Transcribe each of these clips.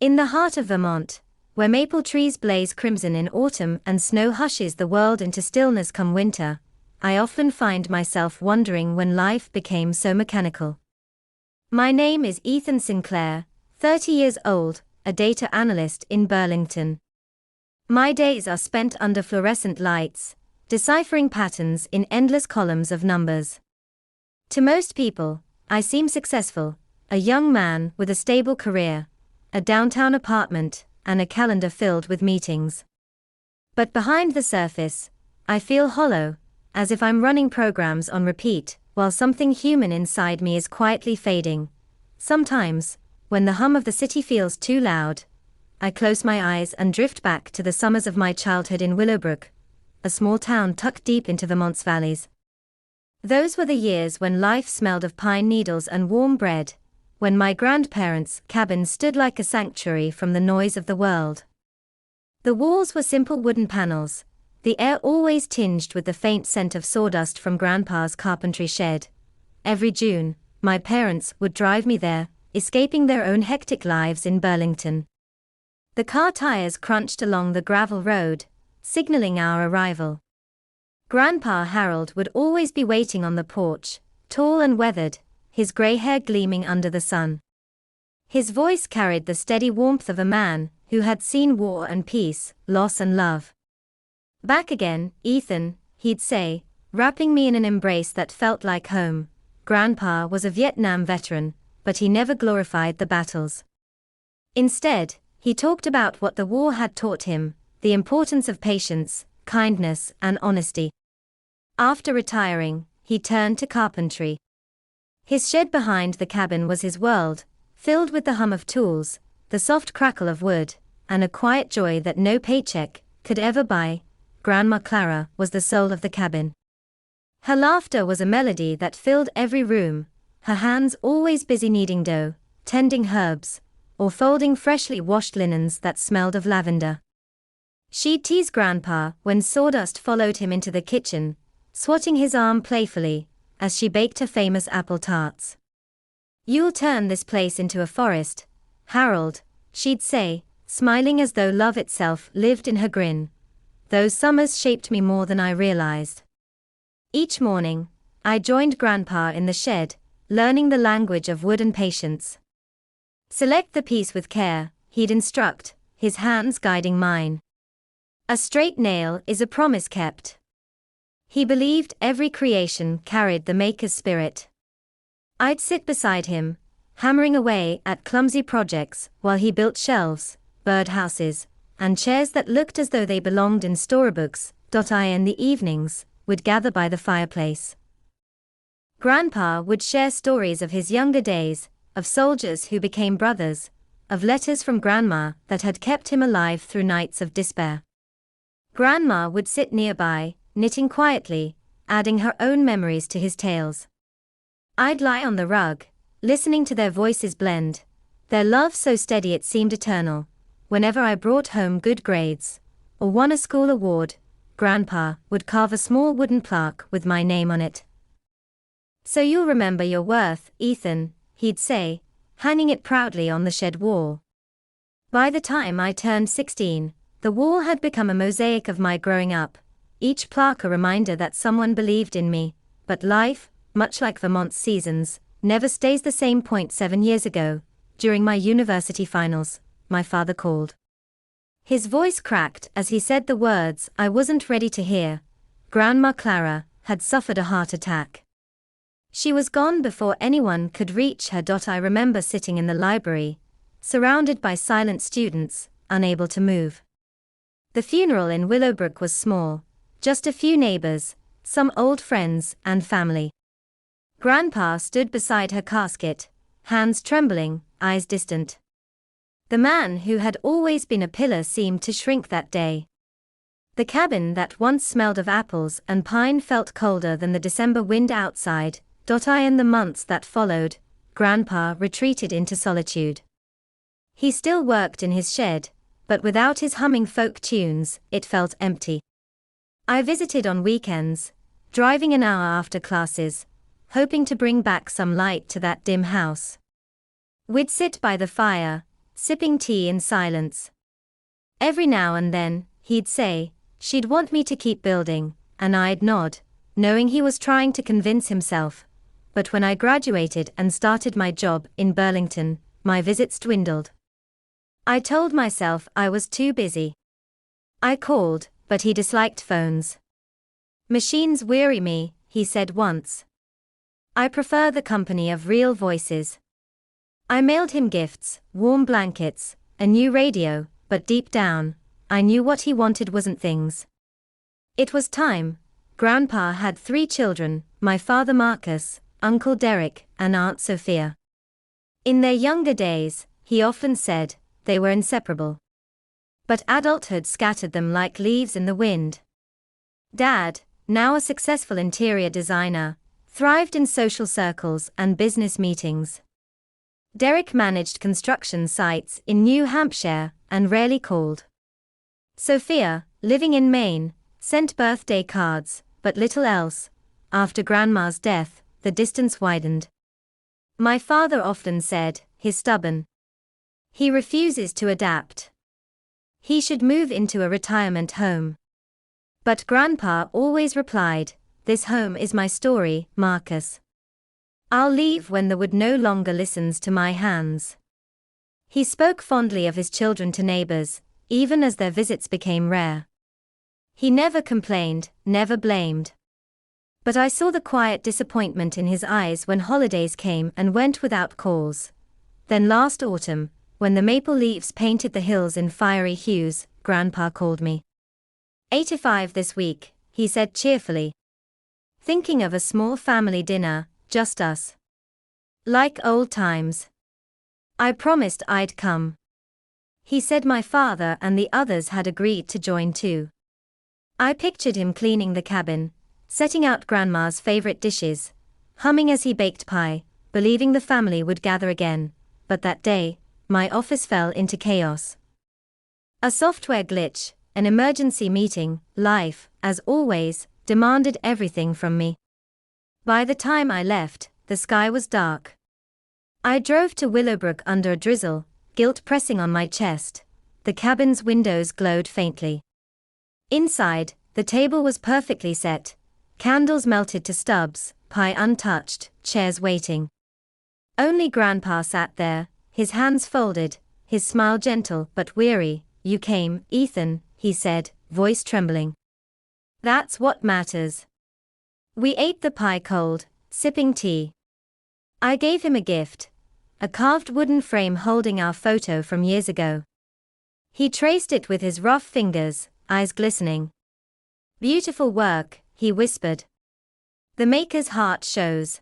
In the heart of Vermont, where maple trees blaze crimson in autumn and snow hushes the world into stillness come winter, I often find myself wondering when life became so mechanical. My name is Ethan Sinclair, 30 years old, a data analyst in Burlington. My days are spent under fluorescent lights, deciphering patterns in endless columns of numbers. To most people, I seem successful, a young man with a stable career, a downtown apartment, and a calendar filled with meetings. But behind the surface, I feel hollow, as if I'm running programs on repeat, while something human inside me is quietly fading. Sometimes, when the hum of the city feels too loud, I close my eyes and drift back to the summers of my childhood in Willowbrook, a small town tucked deep into Vermont's valleys. Those were the years when life smelled of pine needles and warm bread, when my grandparents' cabin stood like a sanctuary from the noise of the world. The walls were simple wooden panels, the air always tinged with the faint scent of sawdust from Grandpa's carpentry shed. Every June, my parents would drive me there, escaping their own hectic lives in Burlington. The car tires crunched along the gravel road, signaling our arrival. Grandpa Harold would always be waiting on the porch, tall and weathered, his gray hair gleaming under the sun. His voice carried the steady warmth of a man who had seen war and peace, loss and love. "Back again, Ethan," he'd say, wrapping me in an embrace that felt like home. Grandpa was a Vietnam veteran, but he never glorified the battles. Instead, he talked about what the war had taught him, the importance of patience, kindness, and honesty. After retiring, he turned to carpentry. His shed behind the cabin was his world, filled with the hum of tools, the soft crackle of wood, and a quiet joy that no paycheck could ever buy. Grandma Clara was the soul of the cabin. Her laughter was a melody that filled every room, her hands always busy kneading dough, tending herbs, or folding freshly washed linens that smelled of lavender. She'd tease Grandpa when sawdust followed him into the kitchen, swatting his arm playfully, as she baked her famous apple tarts. "You'll turn this place into a forest, Harold," she'd say, smiling as though love itself lived in her grin. Those summers shaped me more than I realized. Each morning, I joined Grandpa in the shed, learning the language of wood and patience. "Select the piece with care," he'd instruct, his hands guiding mine. "A straight nail is a promise kept." He believed every creation carried the maker's spirit. I'd sit beside him, hammering away at clumsy projects while he built shelves, birdhouses, and chairs that looked as though they belonged in storybooks. I in the evenings would gather by the fireplace. Grandpa would share stories of his younger days, of soldiers who became brothers, of letters from Grandma that had kept him alive through nights of despair. Grandma would sit nearby, knitting quietly, adding her own memories to his tales. I'd lie on the rug, listening to their voices blend, their love so steady it seemed eternal. Whenever I brought home good grades, or won a school award, Grandpa would carve a small wooden plaque with my name on it. "So you'll remember your worth, Ethan," he'd say, hanging it proudly on the shed wall. By the time I turned 16, the wall had become a mosaic of my growing up, each plaque a reminder that someone believed in me. But life, much like Vermont's seasons, never stays the same. 7 years ago, during my university finals, my father called. His voice cracked as he said the words I wasn't ready to hear. Grandma Clara had suffered a heart attack. She was gone before anyone could reach her. I remember sitting in the library, surrounded by silent students, unable to move. The funeral in Willowbrook was small, just a few neighbors, some old friends and family. Grandpa stood beside her casket, hands trembling, eyes distant. The man who had always been a pillar seemed to shrink that day. The cabin that once smelled of apples and pine felt colder than the December wind outside. In the months that followed, Grandpa retreated into solitude. He still worked in his shed, but without his humming folk tunes, it felt empty. I visited on weekends, driving an hour after classes, hoping to bring back some light to that dim house. We'd sit by the fire, sipping tea in silence. Every now and then, he'd say, she'd want me to keep building, and I'd nod, knowing he was trying to convince himself. But when I graduated and started my job in Burlington, my visits dwindled. I told myself I was too busy. I called, but he disliked phones. Machines weary me, he said once. I prefer the company of real voices. I mailed him gifts, warm blankets, a new radio, but deep down, I knew what he wanted wasn't things. It was time. Grandpa had 3 children, my father Marcus, Uncle Derek, and Aunt Sophia. In their younger days, he often said, they were inseparable. But adulthood scattered them like leaves in the wind. Dad, now a successful interior designer, thrived in social circles and business meetings. Derek managed construction sites in New Hampshire and rarely called. Sophia, living in Maine, sent birthday cards, but little else. After Grandma's death, the distance widened. My father often said, he's stubborn. He refuses to adapt. He should move into a retirement home. But Grandpa always replied, this home is my story, Marcus. I'll leave when the wood no longer listens to my hands. He spoke fondly of his children to neighbors, even as their visits became rare. He never complained, never blamed. But I saw the quiet disappointment in his eyes when holidays came and went without calls. Then last autumn, when the maple leaves painted the hills in fiery hues, Grandpa called me. 85 this week, he said cheerfully. Thinking of a small family dinner, just us. Like old times. I promised I'd come. He said my father and the others had agreed to join too. I pictured him cleaning the cabin, setting out Grandma's favorite dishes, humming as he baked pie, believing the family would gather again. But that day, my office fell into chaos. A software glitch, an emergency meeting, life, as always, demanded everything from me. By the time I left, the sky was dark. I drove to Willowbrook under a drizzle, guilt pressing on my chest. The cabin's windows glowed faintly. Inside, the table was perfectly set. Candles melted to stubs, pie untouched, chairs waiting. Only Grandpa sat there, his hands folded, his smile gentle but weary. You came, Ethan, he said, voice trembling. That's what matters. We ate the pie cold, sipping tea. I gave him a gift, a carved wooden frame holding our photo from years ago. He traced it with his rough fingers, eyes glistening. Beautiful work, he whispered. The maker's heart shows.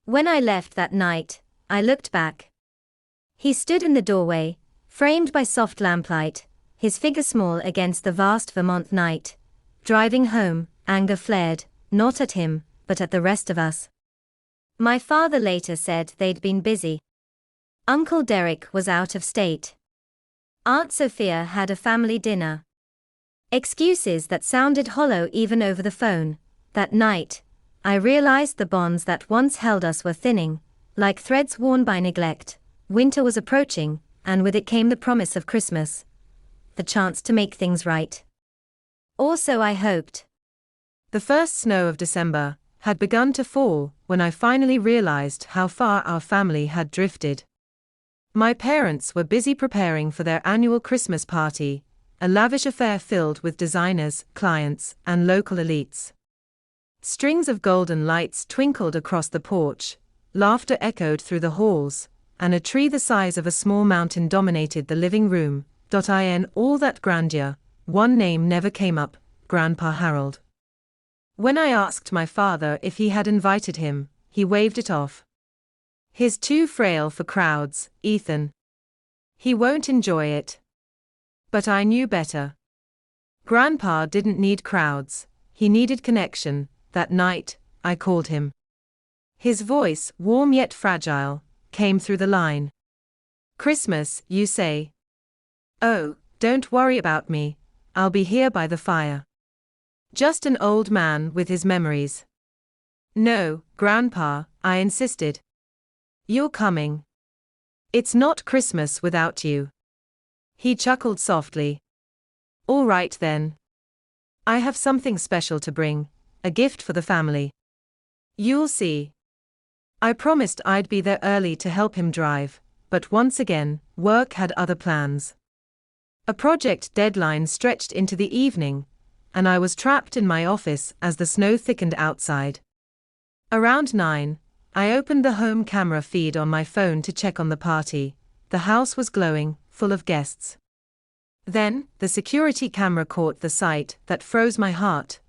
When I left that night, I looked back. He stood in the doorway, framed by soft lamplight, his figure small against the vast Vermont night. Driving home, anger flared, not at him, but at the rest of us. My father later said they'd been busy. Uncle Derek was out of state. Aunt Sophia had a family dinner. Excuses that sounded hollow even over the phone. That night, I realized the bonds that once held us were thinning, like threads worn by neglect. Winter was approaching, and with it came the promise of Christmas. The chance to make things right. Or so I hoped. The first snow of December had begun to fall when I finally realized how far our family had drifted. My parents were busy preparing for their annual Christmas party, a lavish affair filled with designers, clients, and local elites. Strings of golden lights twinkled across the porch, laughter echoed through the halls, and a tree the size of a small mountain dominated the living room. In all that grandeur, one name never came up, Grandpa Harold. When I asked my father if he had invited him, he waved it off. He's too frail for crowds, Ethan. He won't enjoy it. But I knew better. Grandpa didn't need crowds, he needed connection. That night, I called him. His voice, warm yet fragile, came through the line. Christmas, you say? Oh, don't worry about me, I'll be here by the fire. Just an old man with his memories. No, Grandpa, I insisted. You're coming. It's not Christmas without you. He chuckled softly. All right then. I have something special to bring, a gift for the family. You'll see. I promised I'd be there early to help him drive, but once again, work had other plans. A project deadline stretched into the evening, and I was trapped in my office as the snow thickened outside. Around 9, I opened the home camera feed on my phone to check on the party. The house was glowing, full of guests. Then, the security camera caught the sight that froze my heart: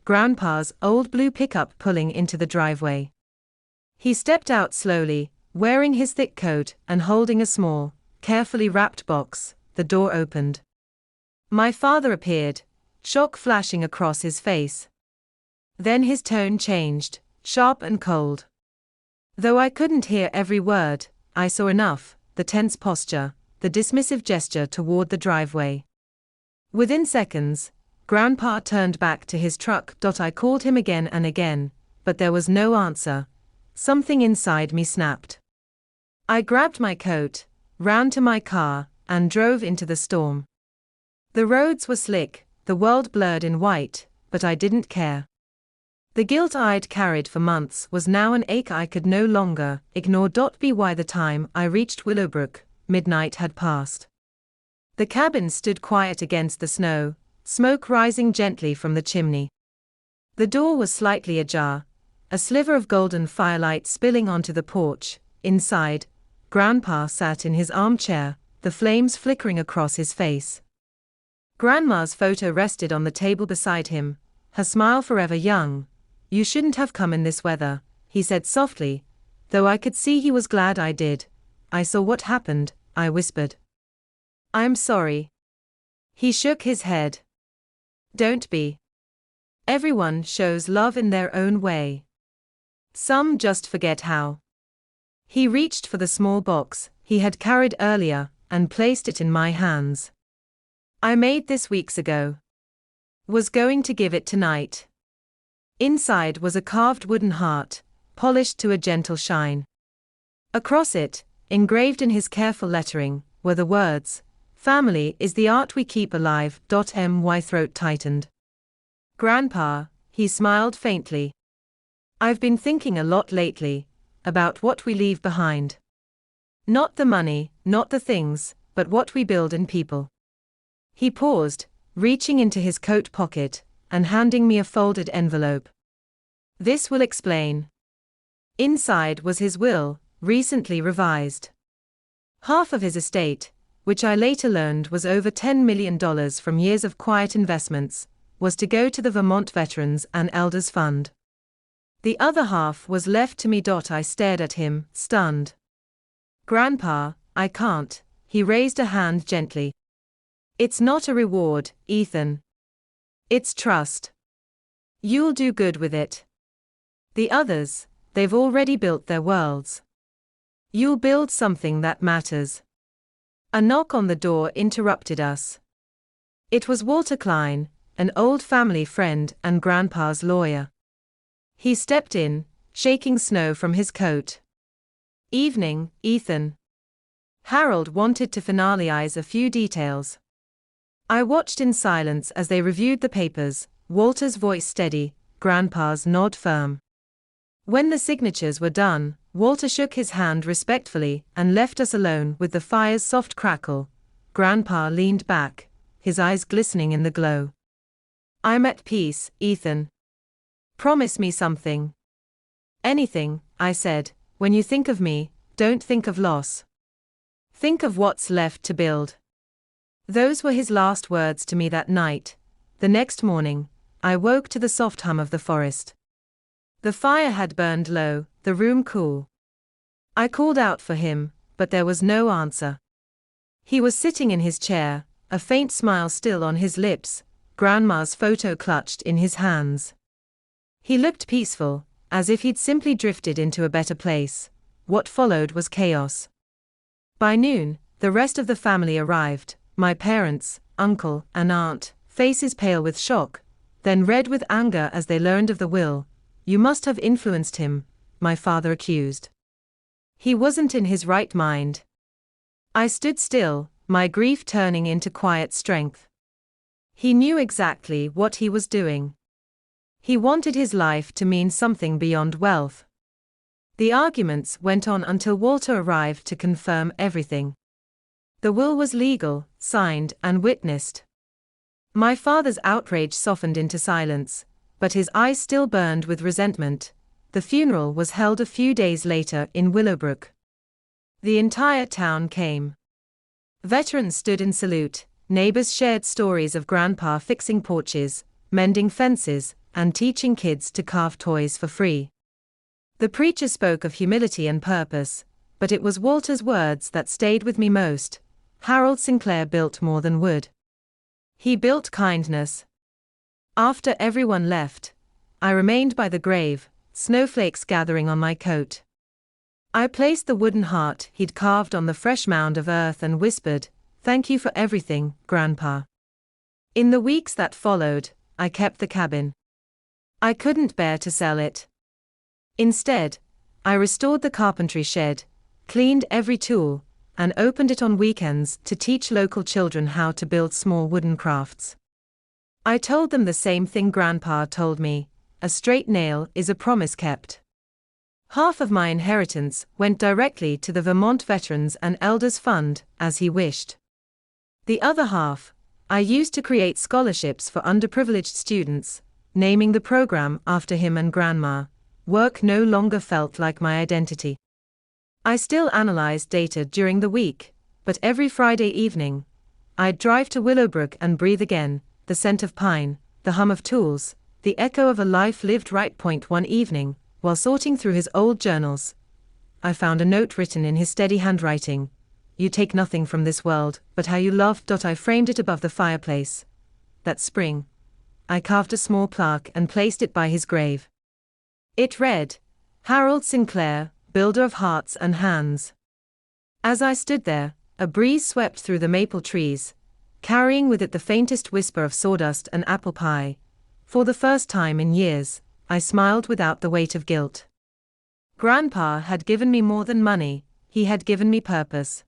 Grandpa's old blue pickup pulling into the driveway. He stepped out slowly, wearing his thick coat and holding a small, carefully wrapped box. The door opened. My father appeared, shock flashing across his face. Then his tone changed, sharp and cold. Though I couldn't hear every word, I saw enough: the tense posture, the dismissive gesture toward the driveway. Within seconds, Grandpa turned back to his truck. I called him again and again, but there was no answer. Something inside me snapped. I grabbed my coat, ran to my car, and drove into the storm. The roads were slick, the world blurred in white, but I didn't care. The guilt I'd carried for months was now an ache I could no longer ignore. By the time I reached Willowbrook, midnight had passed. The cabin stood quiet against the snow, smoke rising gently from the chimney. The door was slightly ajar, a sliver of golden firelight spilling onto the porch. Inside, Grandpa sat in his armchair, the flames flickering across his face. Grandma's photo rested on the table beside him, her smile forever young. You shouldn't have come in this weather, he said softly, though I could see he was glad I did. I saw what happened, I whispered. I'm sorry. He shook his head. Don't be. Everyone shows love in their own way. Some just forget how. He reached for the small box he had carried earlier and placed it in my hands. I made this weeks ago. Was going to give it tonight. Inside was a carved wooden heart, polished to a gentle shine. Across it, engraved in his careful lettering, were the words, "Family is the art we keep alive." My throat tightened. Grandpa, he smiled faintly. I've been thinking a lot lately about what we leave behind. Not the money, not the things, but what we build in people. He paused, reaching into his coat pocket and handing me a folded envelope. This will explain. Inside was his will, recently revised. Half of his estate, which I later learned was over $10 million from years of quiet investments, was to go to the Vermont Veterans and Elders Fund. The other half was left to me. I stared at him, stunned. Grandpa, I can't. He raised a hand gently. It's not a reward, Ethan. It's trust. You'll do good with it. The others, they've already built their worlds. You'll build something that matters. A knock on the door interrupted us. It was Walter Klein, an old family friend and Grandpa's lawyer. He stepped in, shaking snow from his coat. Evening, Ethan. Harold wanted to finalize a few details. I watched in silence as they reviewed the papers, Walter's voice steady, Grandpa's nod firm. When the signatures were done, Walter shook his hand respectfully and left us alone with the fire's soft crackle. Grandpa leaned back, his eyes glistening in the glow. I'm at peace, Ethan. Promise me something. Anything, I said. When you think of me, don't think of loss. Think of what's left to build. Those were his last words to me that night. The next morning, I woke to the soft hum of the forest. The fire had burned low, the room cool. I called out for him, but there was no answer. He was sitting in his chair, a faint smile still on his lips, Grandma's photo clutched in his hands. He looked peaceful, as if he'd simply drifted into a better place. What followed was chaos. By noon, the rest of the family arrived, my parents, uncle, and aunt, faces pale with shock, then red with anger as they learned of the will. You must have influenced him, my father accused. He wasn't in his right mind. I stood still, my grief turning into quiet strength. He knew exactly what he was doing. He wanted his life to mean something beyond wealth. The arguments went on until Walter arrived to confirm everything. The will was legal, signed, and witnessed. My father's outrage softened into silence, but his eyes still burned with resentment. The funeral was held a few days later in Willowbrook. The entire town came. Veterans stood in salute, neighbors shared stories of Grandpa fixing porches, mending fences, and teaching kids to carve toys for free. The preacher spoke of humility and purpose, but it was Walter's words that stayed with me most. Harold Sinclair built more than wood. He built kindness. After everyone left, I remained by the grave, snowflakes gathering on my coat. I placed the wooden heart he'd carved on the fresh mound of earth and whispered, "Thank you for everything, Grandpa." In the weeks that followed, I kept the cabin. I couldn't bear to sell it. Instead, I restored the carpentry shed, cleaned every tool, and opened it on weekends to teach local children how to build small wooden crafts. I told them the same thing Grandpa told me: a straight nail is a promise kept. Half of my inheritance went directly to the Vermont Veterans and Elders Fund, as he wished. The other half, I used to create scholarships for underprivileged students, naming the program after him and Grandma. Work no longer felt like my identity. I still analyzed data during the week, but every Friday evening, I'd drive to Willowbrook and breathe again, the scent of pine, the hum of tools, the echo of a life lived right. One evening, while sorting through his old journals, I found a note written in his steady handwriting. "You take nothing from this world, but how you love." I framed it above the fireplace. That spring, I carved a small plaque and placed it by his grave. It read, "Harold Sinclair, builder of hearts and hands." As I stood there, a breeze swept through the maple trees, carrying with it the faintest whisper of sawdust and apple pie. For the first time in years, I smiled without the weight of guilt. Grandpa had given me more than money, he had given me purpose.